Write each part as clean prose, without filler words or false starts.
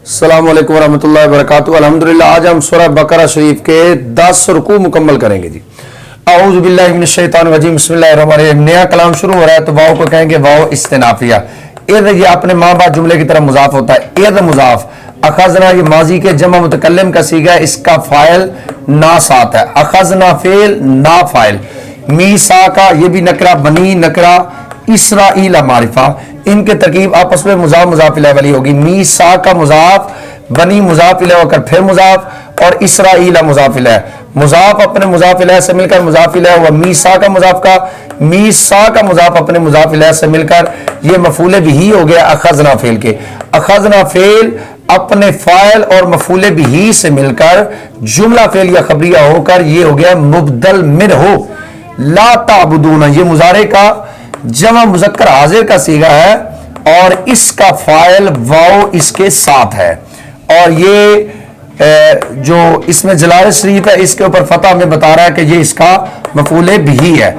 السلام علیکم ورحمۃ اللہ وبرکاتہ۔ الحمدللہ آج ہم سورہ بقرہ شریف کے 10 رکوع مکمل کریں گے جی۔ اعوذ باللہ من الشیطان الرجیم، بسم اللہ الرحمن الرحیم۔ نیا کلام شروع ہو رہا ہے تو واو کو کہیں گے واو استنافیہ۔ اذ یہ اپنے ماں بعد جملے کی طرح مضاف ہوتا ہے، اذ مضاف۔ اخذنا یہ ماضی کے جمع متکلم کا صیغہ ہے، اس کا فاعل نا ساتھ ہے، اخذنا فعل نا فاعل، میثاقا یہ بھی نکرہ، بنی نکرہ، اسرائیل معرفہ، ان کے ترکیب آپس میں مضاف مضاف الیہ والی ہوگی۔ میثاق مضاف، بنی مضاف الیہ ہو کر پھر مضاف، اور اسرائیل مضاف الیہ، مضاف اپنے مضاف الیہ سے مل کر مضاف الیہ ہوا۔ میثاق مضاف کا، میثاق مضاف اپنے مضاف الیہ سے مل کر یہ مفعول بہ ہو گیا اخذنا فعل کے۔ اخذنا فعل اپنے فاعل اور مفعول بہ سے مل کر جملہ فعل یا خبریہ ہو کر یہ ہو گیا مبدل منہ ہو۔ لا تعبدون یہ مضارع کا جمع مذکر حاضر کا صیغہ ہے اور اس کا فاعل واو اس کے ساتھ ہے، اور یہ جو اس میں جلالہ شریف ہے اس کے اوپر فتح ہمیں بتا رہا ہے کہ یہ اس کا مفعول بہ ہے۔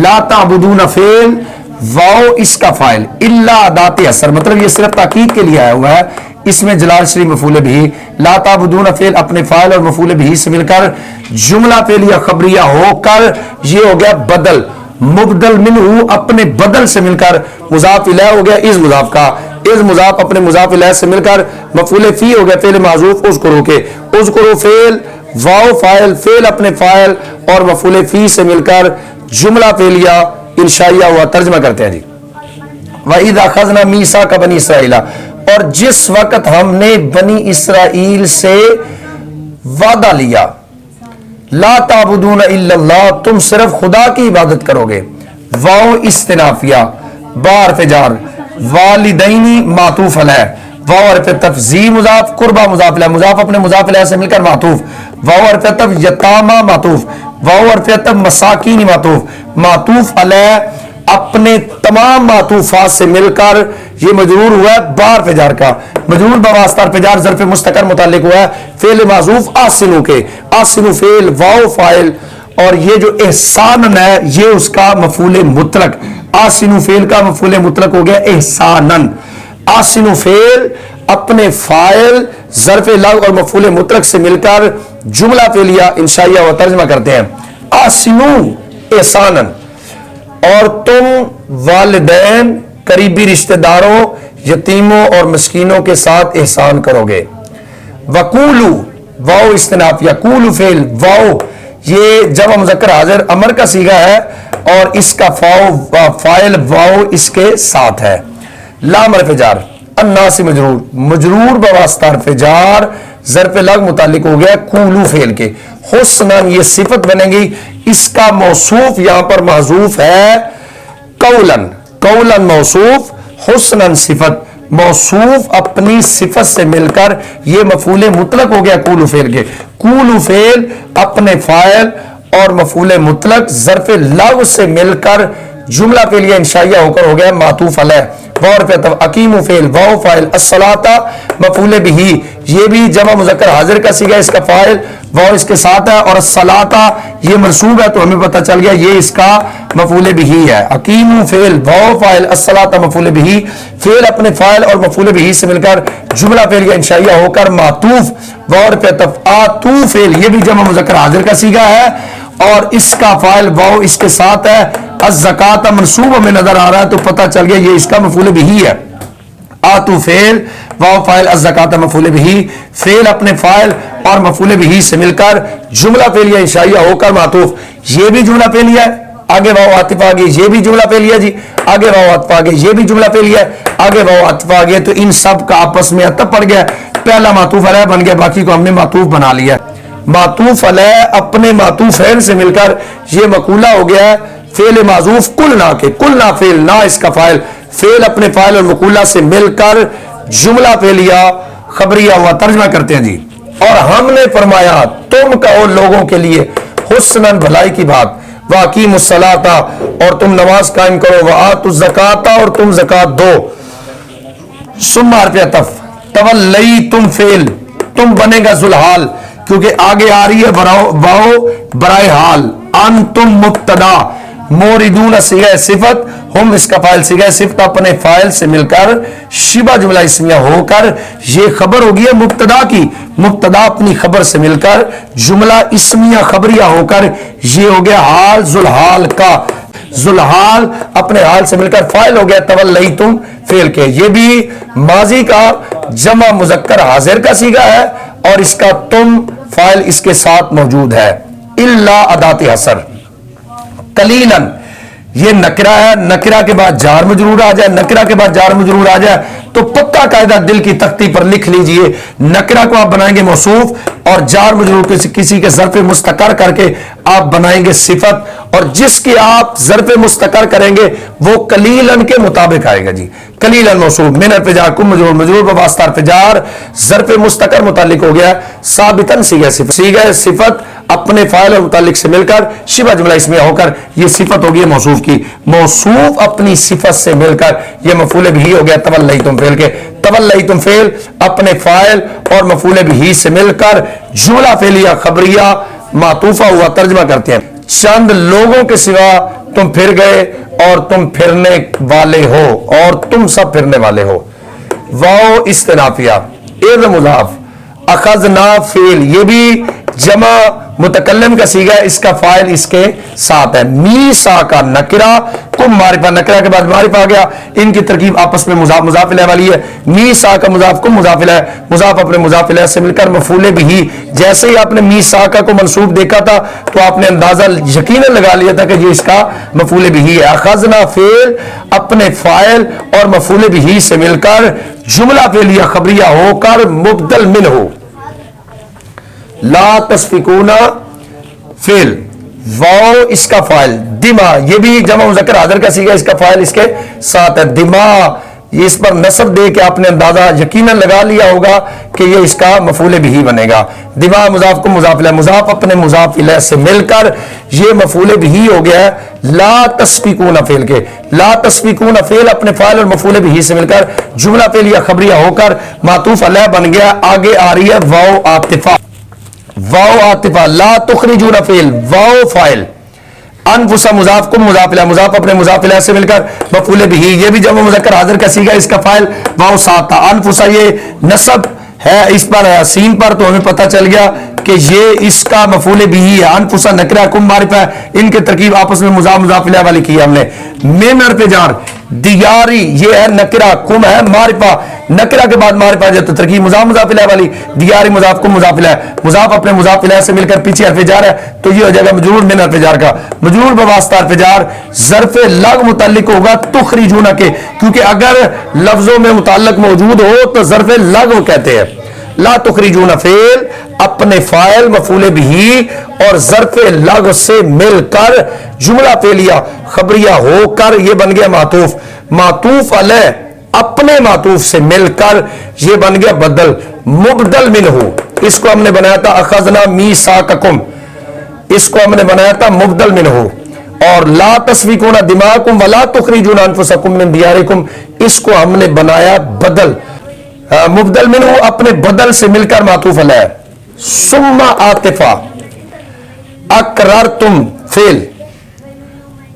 لا تعبدون فعل، واو اس کا فاعل، الا ادات اثر، مطلب یہ صرف تاکید کے لیے آیا ہوا ہے، اس میں جلال شریف مفعول بہ، لا تعبدون فعل اپنے فاعل اور مفعول بہ سے مل کر جملہ فعل یا خبریہ ہو کر یہ ہو گیا بدل، مبدل منہ اپنے بدل سے مل کر مضاف الیہ ہو گیا از مضاف کا، از مضاف اپنے مضاف الیہ سے مل کر مفعول فی ہو گیا فعل معذوف اذکروا کے، اذکروا فعل، واو فاعل، فعل اپنے فاعل اور مفعول فی سے مل کر جملہ فعلیہ انشائیہ ہوا۔ ترجمہ کرتے ہیں جی۔ وَإِذْ أَخَذْنَا مِيثَاقَ بَنِي إِسْرَائِيلَ، اور جس وقت ہم نے بنی اسرائیل سے وعدہ لیا، لا تعبدون الا اللہ تم صرف خدا کی عبادت کرو گے، واو استنافیہ، با حرف جار، والدینی معطوف علیہ، واو حرف تفضیل مضاف، قربہ مضاف علیہ، مضاف اپنے مضاف علیہ سے مل کر معطوف، واو حرف عطف یتامى معطوف، واو حرف عطف مساکین معطوف، معطوف علیہ اپنے تمام معطوفات سے مل کر یہ مجرور ہوا ہے با حرف جار کا، مجرور بواسطہ حرف جار ظرف مستقر متعلق ہوا ہے فعل معذوف آسنو کے، آسنو فعل، واو فاعل، اور یہ جو احسانن ہے یہ اس کا مفعول مطلق، آسنو فعل کا مفعول مطلق ہو گیا احسانن۔ آسنو فعل اپنے فاعل ظرف لغو اور مفعول مطلق سے مل کر جملہ فعلیہ انشائیہ و ترجمہ کرتے ہیں۔ آسنو احسانن، اور تم والدین قریبی رشتہ داروں یتیموں اور مسکینوں کے ساتھ احسان کرو گے۔ وقولو واو استنافیہ، قولو فعل، واو یہ جمع مذکر حاضر امر کا صیغہ ہے اور اس کا فاعل واو اس کے ساتھ ہے۔ لام حرف جار، الناس مجرور، مجرور بواسطہ حرف جار ظرف لغو متعلق ہو گیا قولو فعل کے۔ حسنن یہ صفت بنے گی، اس کا موصوف یہاں پر محذوف ہے قولن، قولن موصوف، حسنن صفت، موصوف اپنی صفت سے مل کر یہ مفعول مطلق ہو گیا قولو فعل کے۔ قولو فعل اپنے فاعل اور مفعول مطلق ظرف لغو سے مل کر جملہ فعلیہ انشائیہ ہو کر ہو گیا معطوف علیہ، واو پہ اقیم فعل، واو فاعل، الصلاۃ مفعول بہ یہ بھی جمع مذکر حاضر کا صیغہ، اس کا فاعل واو اس کے ساتھ ہے، اور الصلاۃ یہ منصوب ہے تو ہمیں پتہ چل گیا یہ اس کا مفعول بہ ہے۔ اقیم فعل، واو فاعل، الصلاۃ مفعول بہ، فعل اپنے فاعل اور مفعول بہ سے مل کر جملہ فعلیہ انشائیہ ہو کر معطوف، واو پہ آتو فعل یہ بھی جمع مذکر حاضر کا صیغہ ہے اور اس کا فاعل واو اس کے ساتھ ہے۔ الزکات منصوب ہمیں نظر آ رہا ہے تو پتہ چل گیا یہ اس کا مفعول بہ ہے۔ آتو فعل، واو فاعل، الزکات مفعول بہ، فعل اپنے فاعل اور مفعول بہ سے مل کر جملہ فعلیہ انشائیہ ہو کر معطوف، یہ بھی جملہ فعلیہ ہے، آگے واو عاطف آ گئی، یہ بھی جملہ فعلیہ جی، آگے واو عاطف آ گئی، یہ بھی جملہ فعلیہ ہے، آگے واو عاطف آ گیا، تو ان سب کا آپس میں عطف پڑ گیا، پہلا معطوف علیہ بن گیا، باقی کو ہم نے معطوف بنا لیا۔ معطوف علیہ اپنے معطوف فعل سے مل کر یہ مقولہ ہو گیا ہے فعل معذوف قلنا کے، قلنا فعل، نا اس کا فاعل، فعل اپنے فاعل اور مقولہ سے مل کر جملہ فعلیہ خبریہ ہوا۔ ترجمہ کرتے ہیں جی۔ اور ہم نے فرمایا تم کہو لوگوں کے لیے حسنن بھلائی کی بات، واقیموا الصلاۃ اور تم نماز قائم کرو، وآتوا الزکات اور تم زکات دو، ثم حرف عطف، تولیتم فعل تم بنے گا ذوالحال کیونکہ آگے آ رہی ہے واو برائے حال، انتم مبتدا، मोरिदून सीगा सिफत, हम इसका फाइल सीगा सिफत अपने फाइल से मिलकर शिबा जुमला इस्मिया होकर ये खबर होगी है मुब्तदा की, मुब्तदा अपनी खबर से मिलकर जुमला इस्मिया खबरिया होकर ये हो गया हाल जुलहाल का, जुलहाल अपने हाल से मिलकर फाइल हो गया तवल्लैतुम फेल के। ये भी माजी का जमा मुजक्कर हाजिर का सीगा है और इसका तुम फाइल इसके साथ मौजूद है। इल्ला अदाती हसर कलीलन ये नकरा है, नकरा के बाद जार मजरूर आ जाए, नकरा के बाद जार मजरूर आ जाए तो पक्का कायदा दिल की तख्ती पर लिख लीजिए, नकरा को आप बनाएंगे मौसूफ और जार मजरूर किसी के ज़र्फ़े मुस्तकर करके आप बनाएंगे सिफत, और जिसकी आप ज़र्फ़े मुस्तकर करेंगे वो कलीलन के मुताबिक आएगा जी। कलीलन मौसूफ मिन अर्फ़ कुम मजरूर, मजरूर बवास्ता अर्फ़ जार ज़र्फ़े मुस्तकर मुतालिक हो गया, साबितन सीगा सिफत अपने फाइल और मुतालिक से मिलकर शिबा जुमला इसमें होकर ये सिफत होगी मौसूफ की, मौसूफ अपनी सिफत से मिलकर ये मफूल भी हो गया तवल्लैतुम फेल के। तवल्लैतुम फेल अपने फाइल और मफूल भी से मिलकर जुमला फेलिया खबरिया मातूफा हुआ तर्जमा करते हैं। चंद लोगों के सिवा तुम फिर गए और तुम फिरने वाले हो और तुम सब फिरने वाले हो। वाओ इस्तिनाफिया इर्द मुजाफ अखज़ना फेल ये भी जमा मुतकल्लिम का सीगा, इसका फाइल इसके साथ है। मीसा का नकरा कुम मारिफा, नकरा के बाद मारिफा आ गया, इनकी तरकीब आपस में मुजाफ मुजाफ इलैह वाली है। मीसा का मुजाफ कुम मुजाफ इलैह, मुजाफ अपने मुजाफ इलैह से मिलकर मफूले भी। जैसे ही आपने मीसा का को मंसूब देखा था तो आपने अंदाजा यकीनन लगा लिया था कि ये इसका मफूले भी है। अखज़ना फेल अपने फाइल और मफूले भी से मिलकर जुमला फेलिया खबरिया होकर मुबदल मिन हो। ला तस्फिकूना फेल वाओ इसका फाइल, दिमा ये भी जमा मुज़क्कर हाज़िर का सीगा, इसका फाइल इसके साथ है। दिमा इस पर नस्ब दे के आपने अंदाजा यकीनन लगा लिया होगा कि ये इसका मफूल भी बनेगा। दिमा मुजाफ को मुजाफ इलैह, मुजाफ अपने मुजाफ इलैह से मिलकर ये मफूल भी हो गया है ला तस्फिकूना फेल के। ला तस्फिकूना फेल अपने फाइल और मफूल भी से मिलकर जुमला फेल या खबरिया होकर मातूफ अलैह बन गया। आगे आ रही है वाओ आतिफा, वाओ आतिफा ला तुखरिजूना फेल वाओ फाइल, अनफुसा मुजाफ कुम मुजाफ इलैह, मुजाफ अपने मुजाफ इलैह से मिलकर मफूल बिही ये भी जमा मुज़क्कर हाज़िर का सीगा, इसका फाइल वाओ साथ था। अनफुसा ये नसब है इस पर सीन पर, तो हमें पता चल गया कि ये इसका मफूल बिही है। अनफुसा नकरा कुम मारिफा है, इनके तरकीब आपस में मुजाफ मुजाफ इलैह वाली की हमने। मिन हर्फ़ जार दियारी ये है नकरा, कुम है मारिफा, नकरा के बाद मारिफा जाए तो तरकीब मुजाफ मुजाफ इलैह वाली। दियारी मुजाफ कुम मुजाफ इलैह, मुजाफ अपने मुजाफ इलैह से मिलकर पीछे हर्फ़ जार है तो ये हो जाएगा मजरूर मिन हर्फ़ जार का। मजरूर बवास्ता हर्फ़ जार ज़र्फ़े लग मुतल्लिक होगा तुखरिजूना के, क्योंकि अगर लफ्जों में मुतल्लक मौजूद हो तो ज़र्फ़े लग कहते हैं। ला तुखरिजूना फेल अपने फाइल मफूल बिही और ज़र्फ़े लग से मिलकर जुमला फेलिया खबरिया होकर ये बन गया मातूफ। मातूफ अलैह अपने मातूफ से मिलकर ये बन गया बदल, मुबदल मिनहु। इसको हमने बनाया था अखज़ना मीसाककुम, इसको हमने बनाया था मुबदल मिनहु। और ला तस्फिकूना दिमाकुम वला तुखरिजूना अनफुसकुम मिन दियारिकुम, इसको हमने बनाया बदल, मुबदल मिनहु अपने बदल से मिलकर मातूफ अलैह। सुम्मा आतिफा अकरर तुम फेल,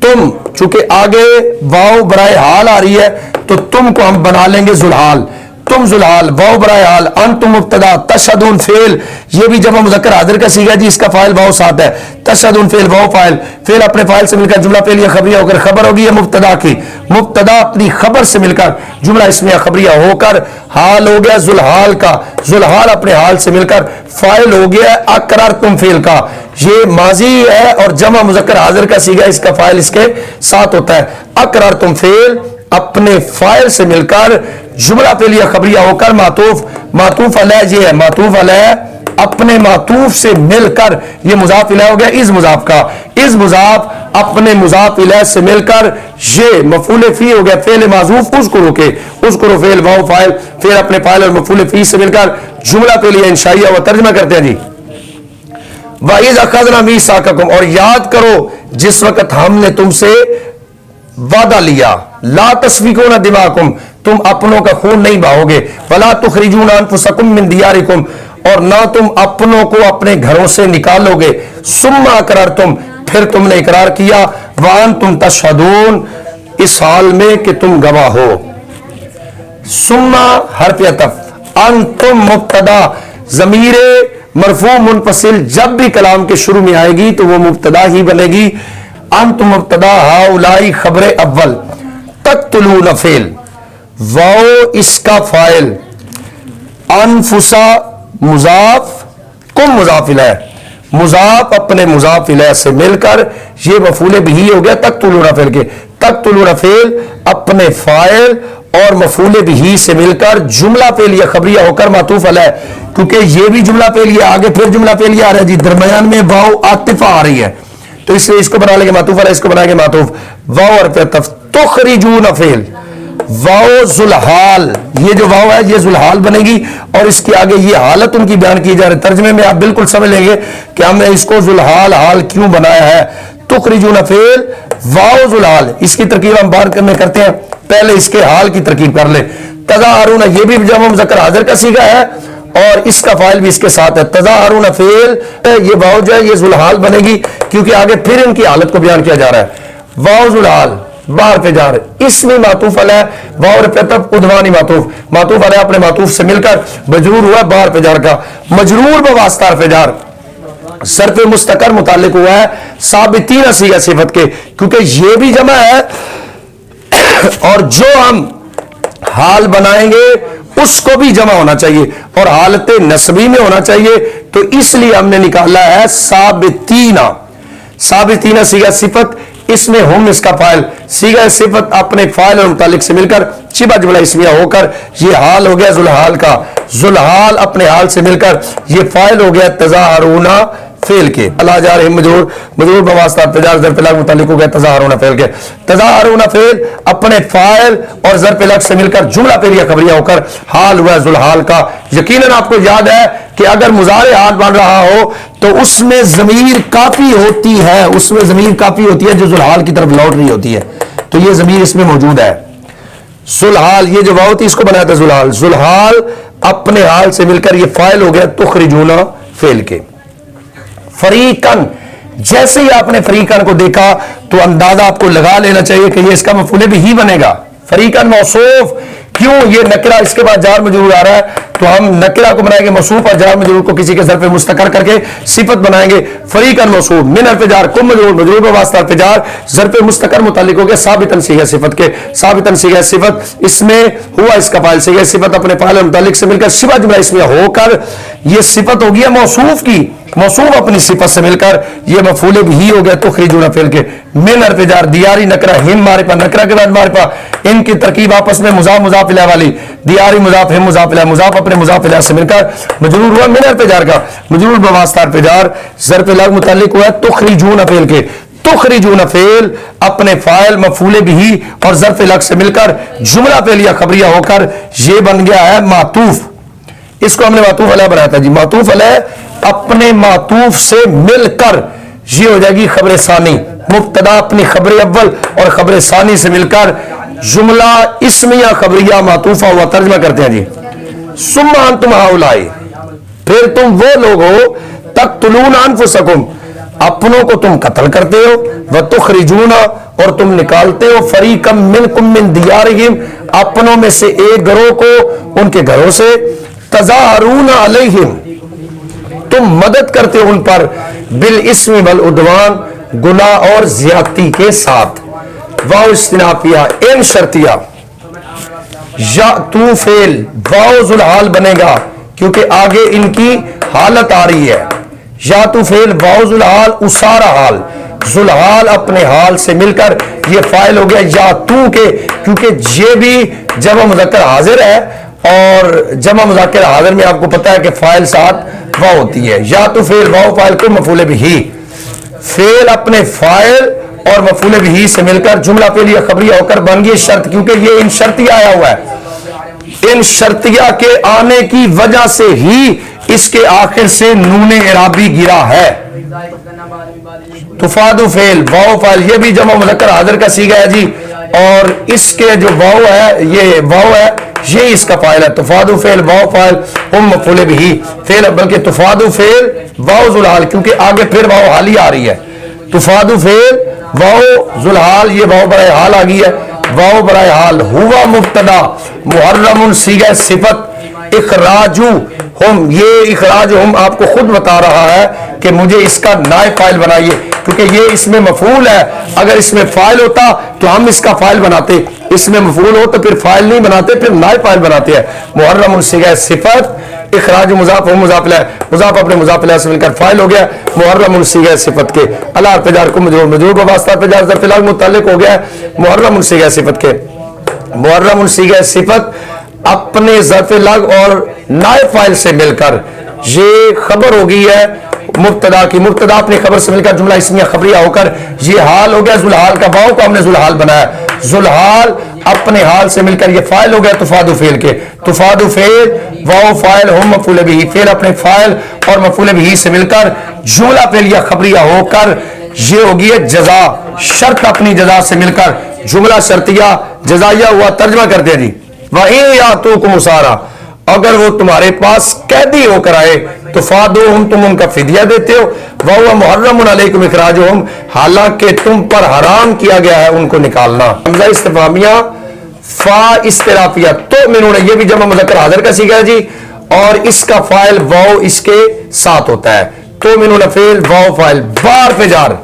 तुम चूंकि आगे वाव बराए हाल आ रही है तो तुम को हम बना लेंगे जुलहाल, तुम जुलहाल वाव बराए हाल। अंतुम मुब्तदा तशहदून फेल ये भी जमा मुज़क्कर हाज़िर का सीगा जी, इसका फाइल वाव साथ है। तशहदून फेल वाव फाइल, फेल अपने फाइल से मिलकर जुमला फेल या खबरिया होकर खबर होगी है मुब्तदा की, मुब्तदा अपनी खबर से मिलकर जुमला इसमें खबरिया होकर हाल हो गया जुलहाल का, जुलहाल अपने हाल से मिलकर फाइल हो गया अकरार तुम फेल का। ये माजी है और जमा मुज़क्कर हाज़िर का सीगा, इसका फाइल इसके साथ होता है। अकरार तुम फेल अपने फाइल से मिलकर जुमला फेल या खबरिया होकर मातूफ, मातूफ अलैह ये है, मातूफ अलैह अपने मातूफ से मिलकर ये मुजाफ इलैह हो गया इस मुजाफ का, इस मुजाफ अपने मुजाफ इलैह से मिलकर ये मफूल फी हो गया फेल माजूफ उसको रोके, उसको फेल वाव फाइल, फिर अपने फाइल और मफूल फी से मिलकर जुमला फेल या इंशाइया व तर्जुमा करते हैं जी। वाइज़ अखज़ना मीसाककुम और याद करो जिस वक्त हमने तुमसे वादा लिया, ला तस्फिकूना दिमाकुम तुम अपनों का खून नहीं बहाओगे, वला तुखरिजूना अनफुसकुम मिन दियारिकुम और ना तुम अपनों को अपने घरों से निकालोगे। सुम्मा अकरर तुम फिर तुमने इकरार किया, वअंतुम तशहदून, इस हाल में कि तुम गवाह हो। सुम्मा हर्फ अतफ, अंतुम मुब्तदा, ज़मीरे मरफू मुनफसिल जब भी कलाम के शुरू में आएगी तो वो मुब्तदा ही बनेगी। अंतुम मुब्तदा, हाउलाई खबर अव्वल, तक़्तुलून फ़ेल, वाओ इसका फ़ाइल, अनफुसा मुज़ाफ, कुम मुज़ाफ इलैह, मुज़ाफ अपने मुज़ाफ इलैह से मिलकर ये मफ़ूल बिही हो गया तक़्तुलून फ़ेल के। तक़्तुलून फ़ेल अपने फ़ाइल और मफ़ूल बिही से मिलकर जुमला फेलिया खबरिया होकर मातूफ अलैह, क्योंकि ये भी जुमला फेलिया आगे फिर जुमला फेलिया आ रहा है जी, दरमियान में वाव आतिफा आ रही है, तो इसलिए इसको बना लेंगे मातूफ अलैह, इसको बनाएंगे मातूफ। वाव और तुखरिजून फ़ेल, वाव जुलहाल, ये जो वाव है ये जुलहाल बनेगी और इसके आगे ये हालत उनकी बयान की जा रही है। तर्जमे में आप बिल्कुल समझ लेंगे कि हमने इसको जुलहाल हाल क्यों बनाया है। तुखरिजून फ़ेल वाव जुलहाल, इसकी तरकीब हम बात में करते हैं, पहले इसके हाल की तरकीब कर ले। तज़ाहरून, ये भी जमा मुज़क्कर हाज़िर का सीगा है और इसका फाइल भी इसके साथ है। तज़ाहरून फ़ेल, ये वाव जो है ये जुलहाल बनेगी क्योंकि आगे फिर इनकी हालत को बयान किया जा रहा है। वाव जुलहाल बार पे जा रहे, इसमें मातूफ अलैह, वाव पे तब उद्वानी मातूफ, मातूफ अलैह अपने मातूफ से मिलकर मजरूर हुआ बार पे जार का, मजरूर बवास्ता पे जार, सर्फ मुस्तकर मुताल्लिक हुआ है साबितीन सीगा सिफत के, क्योंकि ये भी जमा है और जो हम हाल बनाएंगे उसको भी जमा होना चाहिए और हालत नस्बी में होना चाहिए, तो इसलिए हमने निकाला है साबितीना। साबितीना सीगा सिफत, इसमें हम इसका फाइल, सीगा सिफत अपने फाइल और मुतालिक से मिलकर चिबा जुमला इसमिया होकर ये हाल हो गया जुलहाल का, जुलहाल अपने हाल से मिलकर ये फाइल हो गया तज़ाहरूना फेल के। अल्लाह जा रही मजरूर, मजरूर बवास्ता तजार ज़र्फ़ लग मुतालिक हो गया तज़ाहरूना फेल के। तज़ाहरूना फेल अपने फाइल और ज़र्फ़ लग से मिलकर जुमला पेलिया खबरिया होकर हाल हुआ जुलहाल का। यकीनन आपको याद है कि अगर मुज़ारे हाल बन रहा हो तो उसमें ज़मीर काफी होती है, उसमें ज़मीर काफी होती है जो जुलहाल की तरफ लौट रही होती है, तो ये ज़मीर इसमें मौजूद है। जुलहाल, ये जो वाव थी इसको बनाया था जुलहाल, जुलहाल अपने हाल से मिलकर ये फाइल हो गया तुखरिजूना फेल के। फरीकन, जैसे ही आपने फरीकन को देखा तो अंदाजा आपको लगा लेना चाहिए कि ये इसका मफूल भी ही बनेगा। फरीकन मौसूफ, क्यों ये नकरा इसके बाद जार मजरूर आ रहा है, तो हम नकरा को बनाएंगे मौसूफ और जार मजरूर को किसी के ज़र्फ़ मुस्तकर करके सिफत बनाएंगे। फरीकन मौसूफ मिन हर्फ़ जार, कुम मजरूर, मजरूर बवास्ता हर्फ़ जार, ज़र्फ़ मुस्तकर मुताल्लिक हो गया साबितन सीगा सिफत के। साबितन सीगा सिफत, इसमें हुआ इसका फाइल सीगा सिफत अपने फाइल मुताल्लिक से मिलकर शिबा जुमला इसमें होकर ये सिफत हो गया मौसूफ की, मौसूफ अपनी सिफत से मिलकर ये मफूल भी हो गया तुखरिजूना फेल के। मिन हर्फ़ जार, दियारी नकरा, हिम मारिफा, नकरा के बाद मारिफा, इनकी तरकीब आपस में मुज़ाफ मुज़ाफ इलैह वाली, दियारी मुज़ाफ हिम मुज़ाफ इलैह, मुज़ाफ अपने मुज़ाफ इलैह से मिलकर मजरूर हुआ मिन हर्फ़ जार का, मजरूर बवास्ता हर्फ़ जार, ज़र्फ़ लग मुताल्लिक हुआ तुखरिजूना फेल के। तुखरिजूना फेल अपने फाइल मफूल बिही और ज़र्फ़ लग से मिलकर जुमला फेलिया खबरिया होकर ये बन गया है मातूफ। इसको हमने मातूफ अलैह बनाया था जी, मातूफ अलैह अपने मातूफ से मिलकर ये हो जाएगी खबर सानी, मुब्तदा अपनी खबर अव्वल और खबर सानी से मिलकर जुमला इसमिया खबरिया मातूफा हुआ। तर्जमा करते हैं जी, सुम्मा अंतुम हाउलाई, फिर तुम वो लोग हो तक़्तुलून अनफुसकुम, अपनों को तुम कत्ल करते हो, व तुखरिजूना और तुम निकालते हो, फरीकम मिनकुम मिन दियारिहिम, अपनों में से एक गिरोह को उनके घरों से, तज़ाहरून अलैहिम, तुम मदद करते हो उन पर, बिल इस्मी वल उद्वान, गुनाह और ज्यादती के साथ। वाव इस्तिनाफिया इन शर्तिया, या तू फेल वाव जुलहाल बनेगा क्योंकि आगे इनकी हालत आ रही है। या तू फेल वाव जुलहाल उसारा हाल, जुलहाल अपने हाल से मिलकर ये फाइल हो गया या तू के, क्योंकि ये भी जमा मुज़क्कर हाजिर है और जमा मुज़क्कर हाजिर में आपको पता है कि फाइल साथ वाव होती है। या तो फेल वाव फाइल को मफूल बिही, फेल अपने फाइल और मफूल बिही से मिलकर जुमला पेलिया खबरिया होकर बन गई शर्त, क्योंकि ये इन शर्तिया आया हुआ है, इन शर्तिया के आने की वजह से ही इसके आखिर से नूने इराबी गिरा है। तुफादु फेल वाव फाइल, ये भी जमा मुज़क्कर हाजिर का सीगा है जी, और इसके जो वाव है ये वाव है, ये इसका फाइल है। तुफादु फेल वाव फाइल हम मफूल बिही फेल, बल्कि तुफादु फेल वाव जुलहाल, क्योंकि आगे फिर वाव हाली आ रही है। तुफादु फेल वाओ जुलहाल, ये वाओ बराए हाल आ गई है, वाओ बराए हाल, हुआ मुब्तदा मुहर्रमुन सीगा सिफत, इखराजु हम, ये इखराज हम आपको खुद बता रहा है कि मुझे इसका नायब फाइल बनाइए, क्योंकि ये इसमें मफूल है, अगर इसमें फाइल होता तो हम इसका फाइल बनाते, इसमें मफूल हो तो फिर फाइल नहीं बनाते, फिर नायब फाइल बनाते हैं। मुहर्रमुन सीगा सिफत, इखराज मुजाफ मुजाफ अपने मुजाफ से मिलकर फाइल हो गया, मुहर्रमुन सीगा सिफत के अला पे जार को मजरूर बवास्ता पे जार ज़र्फ़ लग मुतल्लिक हो गया मुहर्रमुन सीगा सिफत के, मुहर्रमुन सीगा सिफत अपने ज़र्फ़ लग और नायब फाइल से मिलकर ये खबर हो गई है मुब्तदा की, मुब्तदा अपनी खबर से मिलकर जुमला इस्मिया खबरिया होकर ये हाल हो गया, जुलहाल का वाव को हमने जुलहाल बनाया, जुलहाल अपने हाल से मिलकर ये फाइल हो गया तुफादु फेल के, तुफादु फेल वाव फाइल हम मफूल बिही, फेल अपने फाइल और मफूल बिही से मिलकर जुमला फेलिया खबरिया होकर ये हो गई है जजा, शर्त अपनी जजा से मिलकर जुमला शर्तिया जजाइया हुआ, तर्जमा करते हैं जी वही या तो कुमुसारा, अगर वो तुम्हारे पास कैदी होकर आए तो फादो हम, तुम उनका फिदिया देते हो, वह मुहर्रमुन अलैकुम इखराजुहुम, हालांकि तुम पर हराम किया गया है उनको निकालना। हमजा इस्तिफामिया फा इस्तिराफिया, तो मिनून, ये भी जमा मुज़क्कर हाज़िर का सीगा जी, और इसका फाइल वाव इसके साथ होता है, तो मिनून फेल वाव फाइल, बार पे जार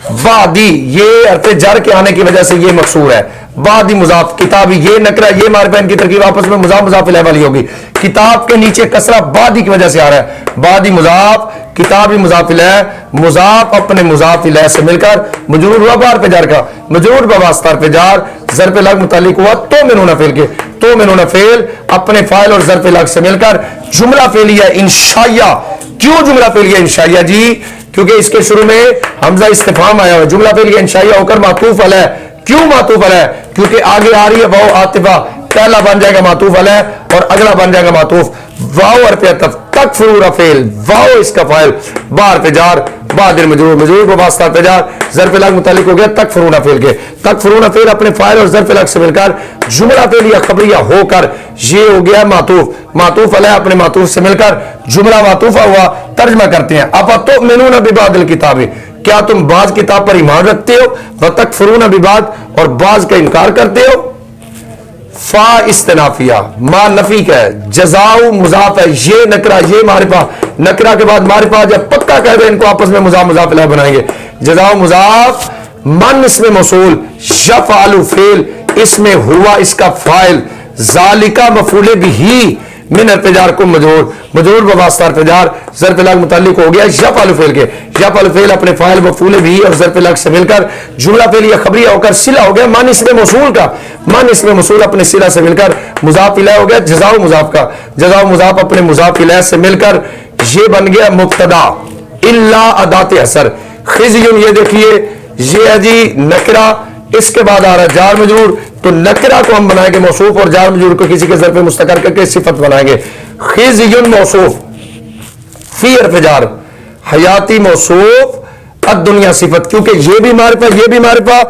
बादी, ये अर्थे जर के आने की वजह से ये मकसूर है, बादी मुजाफ किताबी, ये नकरा ये मारिफा, इनकी तरकीब आपस में मुजाफ मुजाफ इलैह वाली होगी, किताब के नीचे कसरा बादी की वजह से आ रहा है, बादी मुजाफ किताबी मुजाफ इलैह, मुजाफ अपने मुजाफ इलैह से मिलकर मजरूर हुआ बार पे जार का, मजरूर बवास्तार पे जार ज़र्फ़ लग मुतालिक हुआ तो मिनून फेल के, तो मिनून फेल अपने फाइल और ज़र्फ़ लग से मिलकर जुमला फेलिया इंशाइया, क्यों जुमला फेलिया इंशाइया जी, क्योंकि इसके शुरू में हमजा इस्तिफाम आया हुआ, जुमला फेलिया इंशाइया होकर मातूफ अलैह, क्यों मातूफ अलैह, क्योंकि आगे आ रही है वाव आतिफा, पहला बन जाएगा मातूफ अलैह और अगला बन जाएगा मातूफ, वाव और पे तकफुरूना फेल, वाव इसका फाइल, बार पे जार बादिर मजरूर, मजरूर को वास्ता पे जार ज़र्फ़ लग मुतालिक हो गया तकफुरूना फेल के, तकफुरूना फेल अपने फाइल और ज़र्फ़ लग से मिलकर जुमला फेलिया खबरिया होकर ये हो गया मातूफ, मातूफ अलैह अपने मातूफ से मिलकर जुमला मातूफा हुआ, तर्जमा करते हैं अब तो मिनून बिबादिल किताबी, क्या तुम बाज किताब पर ईमान रखते हो, व तकफुरूना बिबाद और बाज का इनकार करते हो, फा इस्तिनाफिया मा नफी का है, जजाउ मुजाफ है, ये नकरा ये मारिफा, नकरा के बाद मारिफा, जब पक्का कह दे इनको आपस में मुजाफ मुजाफ इलैह बनाएंगे, जजाउ मुजाफ मन इसमें मौसूल, यफ़अलु फेल इसमें हुआ इसका फाइल, ज़ालिका मफूले बिही मिन अर्तजार को मजरूर, मजरूर बवास्ता अर्तजार ज़र्फ़ लग मुताल्लिक हो गया यफ़अलु फेल के, यफ़अलु फेल अपने फाइल मफूले बिही और ज़र्फ़ लग से मिलकर जुमला फेलिया खबरिया होकर सिला हो गया, मन इसमें मौसूल का, मन इसमें मौसूल अपने सिला से मिलकर मुजाफ इलैह हो गया, जज़ाउ मुजाफ का, जज़ाउ मुजाफ अपने मुजाफ इलैह से मिलकर ये बन गया मुब्तदा इल्ला अदात असर, खिज़युन, ये देखिए ये है जी नकरा, इसके बाद आ रहा है जार मजरूर, तो नकरा को हम बनाएंगे मौसूफ और जार मजरूर को किसी के ज़र्फ़ मुस्तकर करके सिफत बनाएंगे, खिज़युन मौसूफ फी हर्फ़ जार, हयाती मौसूफ अद-दुनिया सिफत, क्योंकि ये भी मारिफा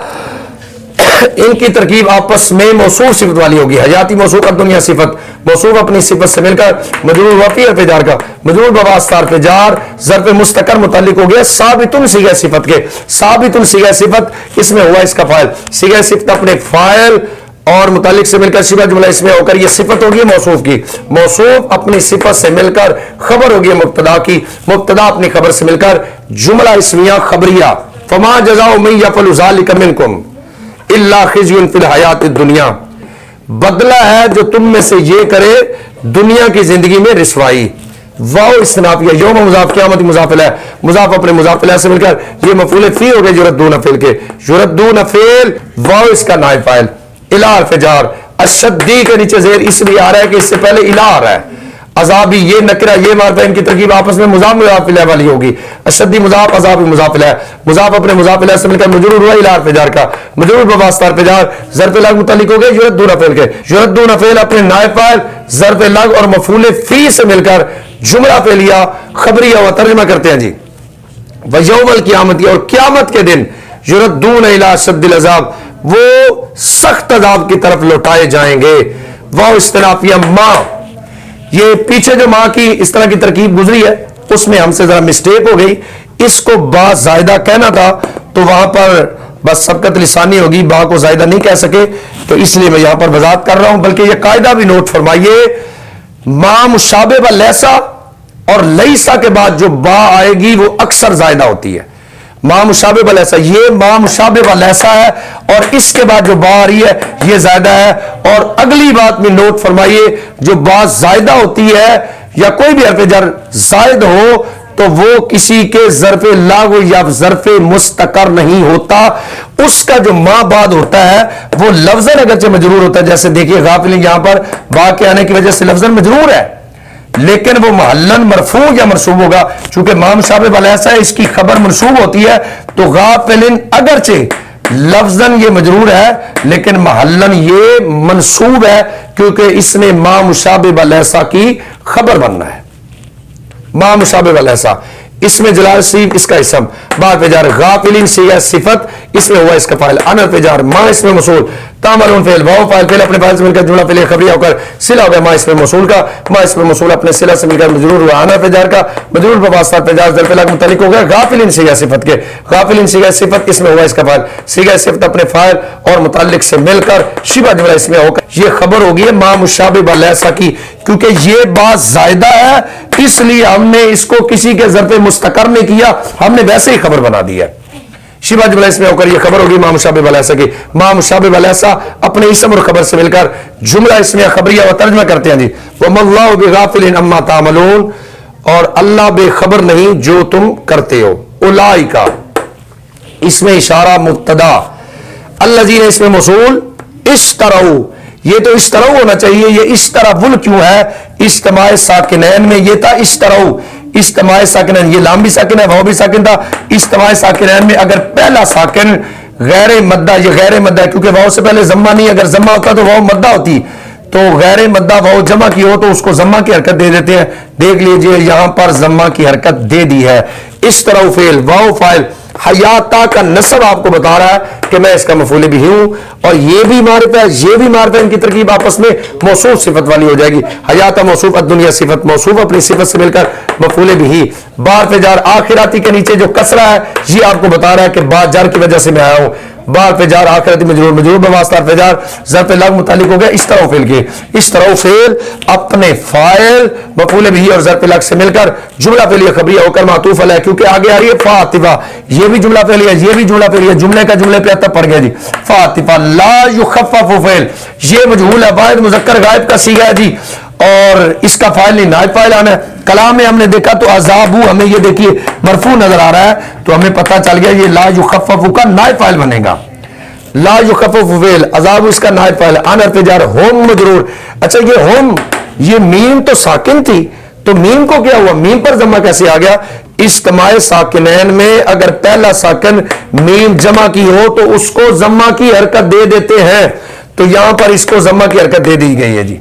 इनकी तरकीब आपस में मौसूफ सिफत वाली होगी, हयाती मौसूफ अद-दुनिया सिफत, मौसूफ अपनी सिफत से मिलकर मजरूर हुआ फी हर्फ़ जार का, मजरूर बवास्ता हर्फ़ जार ज़र्फ़ मुस्तकर मुताल्लिक हो गया साबितुन सीगा सिफत के, साबितुन सीगा सिफत इसमें हुआ इसका फाइल, सीगा सिफत अपने फाइल और मुतालिक से मिलकर सिफत जुमला इसमें होकर ये सिफत होगी मौसूफ की, मौसूफ अपनी सिफत से मिलकर खबर होगी मुब्तदा की, मुब्तदा अपनी खबर से मिलकर जुमला इस्मिया खबरिया, फमा जज़ाउ मन यफ़अलु ज़ालिका मिनकुम इल्ला खिज़युन फिल हयातिद दुनिया, बदला है जो तुम में से ये करे दुनिया की जिंदगी में रिसवाई, वाओ इस्तिनाफिया यौम मुजाफ क़यामत मुजाफ इलैह, मुजाफ अपने मुजाफ इलैह से मिलकर ये मफूल फी हो गए युरद्दून फेल के, युरद्दून फेल वाओ इसका नाइब फाइल, इला हर्फ़ जार अशद्दी के नीचे ज़ेर इसलिए आ रहा है कि इससे पहले इला आ रहा है, अजाबी ये नकरा ये मारिफा इनकी तरकीब आपस में मुजाफ मुजाफ इलैह वाली होगी, अशद्दी मुजाफ अजाबी मुजाफ इलैह, मुजाफ अपने मुजाफ इलैह से मिलकर मजरूर हुआ इला हर्फ़ जार का, मजरूर बवास्ता हर्फ़ जार ज़र्फ़ लग मुताल्लिक हो गए युरद्दून फेल के, युरद्दून फेल अपने नाइब फाइल ज़र्फ़ लग और मफूल फी से मिलकर जुमला फेलिया खबरिया व तर्जुमा करते हैं जी, व यौमल क़यामत और क़यामत के दिन युरद्दून इला अशद्दिल अज़ाब, वो सख्त अज़ाब की तरफ लौटाए जाएंगे, वह इस्तिनाफिया माँ, ये पीछे जो माँ की इस तरह की तरकीब गुजरी है उसमें हमसे जरा मिस्टेक हो गई, इसको बा ज़ायदा कहना था تو وہاں پر بس سبقت لسانی ہوگی، با کو زائدہ نہیں کہہ سکے، تو اس لیے میں یہاں پر وضاحت کر رہا ہوں۔ بلکہ یہ قاعدہ بھی نوٹ فرمائیے، ما مشابہ و لیسا اور لیسا کے بعد جو با آئے گی وہ اکثر زائدہ ہوتی ہے۔ ما مشابہ و لیسا، یہ ما مشابہ و لیسا ہے، اور اس کے بعد جو با آ رہی ہے یہ زائدہ ہے۔ اور اگلی بات میں نوٹ فرمائیے، جو با زائدہ ہوتی ہے یا کوئی بھی حرف جر زائد ہو تو وہ کسی کے ظرف لاغو یا ظرف مستقر نہیں ہوتا، اس کا جو ما بعد ہوتا ہے وہ لفظاً اگرچہ مجرور ہوتا ہے، جیسے دیکھیے غافلین یہاں پر با کے آنے کی وجہ سے لفظاً مجرور ہے، لیکن وہ محلن مرفوع یا منصوب ہوگا، چونکہ ما مشابہ ایسا ہے، اس کی خبر منصوب ہوتی ہے، تو غافلین اگرچہ لفظاً یہ مجرور ہے لیکن محلن یہ منصوب ہے، کیونکہ اس نے ما مشابہ ایسا کی خبر بننا ہے۔ ما مشابہ ایسا اس میں جلال صیب اس کا اسم، بعد پہ جار غافلین سیغہ صفت اس میں ہوا اس کا فاعل، انر پہ جار ما اس میں موصول، تعملون فعل، واو فاعل، فعل اپنے فاعل سے مل کر جملہ فعلیہ خبریہ ہو کر صلہ ہو گیا ما اس میں موصول کا، ما اس میں موصول اپنے صلہ سے مل کر مجرور ہوا، انر پہ جار کا مجرور بواسطہ پہ جار ظرف لاغ متعلق ہو گیا غافلین سیغہ صفت کے، غافلین سیغہ صفت اس میں ہوا اس کا فاعل، سیغہ صفت اپنے فاعل اور متعلق سے مل کر شبہ جملہ اس میں ہو کر یہ خبر ہوگی ما مشابہ لیسا کی، کیونکہ یہ بات زائدہ ہے اس لیے ہم نے اس کو کسی کے ظرف مستقر نہیں کیا، ہم نے ویسے ہی خبر بنا دیا۔ شبہ جملہ اس میں ہو کر یہ خبر ہوگی ما مشابہ لیسا کی، ما مشابہ لیسا اپنے اسم اور خبر سے مل کر جملہ اسمیہ خبریہ و ترجمہ کرتے ہیں جی، وَمَا اللَّهُ بِغَافِلٍ عَمَّا تَعْمَلُونَ، اور اللہ بے خبر نہیں جو تم کرتے ہو، اولئک اس میں اشارہ مبتدا، الذین اس میں موصول، اشتروا یہ تو اشتروا ہونا چاہیے، یہ اشتروا کیوں ہے؟ اجتماع ساکنین میں یہ تھا اشتروا، اجتماع ساکنین، یہ لام بھی ساکن ہے، واو بھی ساکن تھا، اجتماع ساکنین میں اگر پہلا ساکن غیر مدہ، یہ غیر مدہ ہے کیونکہ واو سے پہلے ضمہ نہیں، اگر ضمہ ہوتا تو واو مدہ ہوتی، تو غیر مدہ واو جمع کی ہو تو اس کو ضمہ کی حرکت دے دیتے ہیں، دیکھ لیجئے یہاں پر ضمہ کی حرکت دے دی ہے، اشتروا فعل، واو فاعل، حیاتا کا نسب آپ کو بتا رہا ہے کہ میں اس کا مفعول بھی ہوں، اور یہ بھی معرفت ہے یہ بھی معرفت ہے، ان کی ترکیب آپس میں موصوف صفت والی ہو جائے گی، حیاتا موصوف، الدنیا صفت موصوف اپنی صفت سے مل کر مفعول بھی، بار پہ جار آخراتی کے نیچے جو کسرہ ہے یہ آپ کو بتا رہا ہے کہ با جار کی وجہ سے میں آیا ہوں، بار پہ جار آخراتی مجرور، مجرور بواسطہ پہ جار ظرف لاغ متعلق ہو گیا اشتروا فعل کے، اشتروا فعل اپنے فاعل مفعول بھی اور ظرف لاغ سے مل کر جملہ فعلیہ خبریہ ہو کر معطوف علیہ، کیونکہ آگے آ رہی ہے فاتفہ، یہ بھی جملہ فعلیہ یہ بھی جملہ فعلیہ، جملے کا جملے پہ عطف پڑ گیا جی، فاتفہ لا یخفف فعل، یہ مجہول ہے، واحد مذکر غائب کا صیغہ ہے جی، اور اس کا فاعل نہیں نائب فاعل آنا ہے، کلام میں ہم نے دیکھا تو عذابو ہمیں یہ دیکھیے مرفوع نظر آ رہا ہے تو ہمیں پتہ چل گیا یہ لا یخفف کا نائب فاعل بنے گا، لا یخفف فعل، عذاب اس کا نائب فاعل، انر پہ جار ہم مجرور، اچھا یہ ہم یہ میم تو ساکن تھی تو میم کو کیا ہوا، میم پر ضمہ کیسے آ گیا؟ اجتماع ساکنین میں اگر پہلا ساکن میم جمع کی ہو تو اس کو ضمہ کی حرکت دے دیتے ہیں، تو یہاں پر اس کو ضمہ کی حرکت دے دی گئی ہے جی،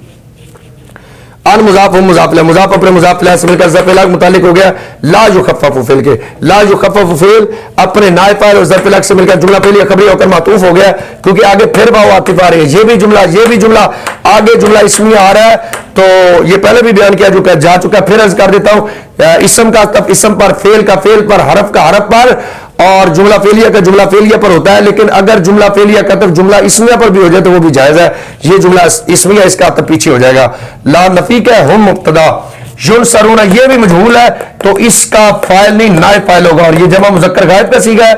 ان مضاف ہم مضاف لہ، مضاف اپنے مضاف لہ سے مل کر ظرف لاغ متعلق ہو گیا لا یخفف فعل کے، لا یخفف فعل اپنے نائب فاعل اور ظرف لاغ سے مل کر جملہ فعلیہ خبریہ ہو کر معطوف ہو گیا، کیونکہ آگے پھر واو عاطف آ رہی ہے، یہ بھی جملہ آگے جملہ اسمیہ آ رہا ہے، تو یہ پہلے بھی بیان کیا جا چکا ہے، پھر عرض کر دیتا ہوں، اسم کا عطف اسم پر، فعل کا فعل پر، حرف کا حرف پر، اور جملہ فعلیہ کا جملہ فعلیہ پر ہوتا ہے، لیکن اگر جملہ فعلیہ کا عطف جملہ اسمیہ پر بھی ہو جائے تو وہ بھی جائز ہے، یہ جملہ اسمیہ اس کا عطف پیچھے ہو جائے گا، لا نفی کا ہے، ہم مبتدا، ینصرون یہ بھی مجہول ہے تو اس کا فاعل نہیں نائب فاعل ہوگا، اور یہ جمع مذکر غائب کا صیغہ ہے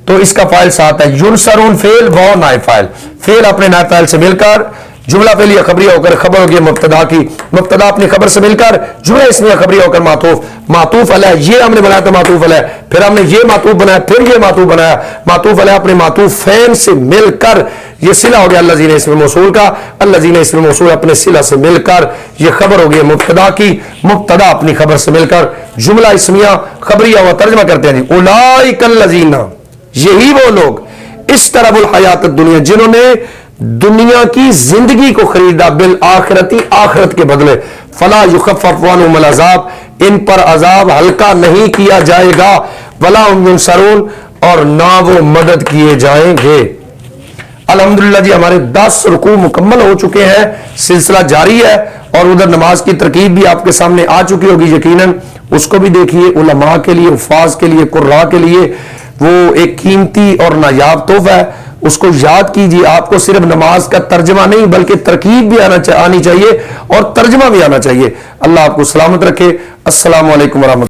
تو اس کا فاعل ساتھ ہے، ینصرون فعل و نائب فاعل، فعل اپنے نائب فاعل سے مل کر جملہ فعلیہ خبریہ ہو کر خبر ہوگی مبتدا کی، مبتدا اپنی خبر سے مل کر جملہ اسمیہ خبریہ ہو کر معطوف علیہ، یہ ہم نے بنایا تھا معطوف علیہ، پھر ہم نے یہ معطوف بنایا، پھر یہ معطوف بنایا، معطوف علیہ اپنے معطوف فین سے مل کر یہ صلہ ہو گیا الذین اسم موصول کا، الذین اسم موصول اپنے صلہ سے مل کر یہ خبر ہو گئی مبتدا کی، مبتدا اپنی خبر سے مل کر جملہ اسمیہ خبریہ و ترجمہ کرتے ہیں جی، اولئک الذین یہی وہ لوگ اشتروا الحیات الدنیا جنہوں نے دنیا کی زندگی کو خریدا بالآخرتی آخرت کے بدلے، فلا یخفف عنہم العذاب ان پر عذاب ہلکا نہیں کیا جائے گا، ولا هم ینصرون اور نہ وہ مدد کیے جائیں گے۔ الحمدللہ جی ہمارے 10 رکوع مکمل ہو چکے ہیں، سلسلہ جاری ہے، اور ادھر نماز کی ترکیب بھی آپ کے سامنے آ چکی ہوگی یقیناً، اس کو بھی دیکھیے، علماء کے لیے، حفاظ کے لیے، قراء کے لیے، وہ ایک قیمتی اور نایاب تحفہ ہے، اس کو یاد کیجیے. آپ کو صرف نماز کا ترجمہ نہیں بلکہ ترکیب بھی آنی چاہیے اور ترجمہ بھی آنا چاہیے. اللہ آپ کو سلامت رکھے. السلام علیکم ورحمۃ اللہ.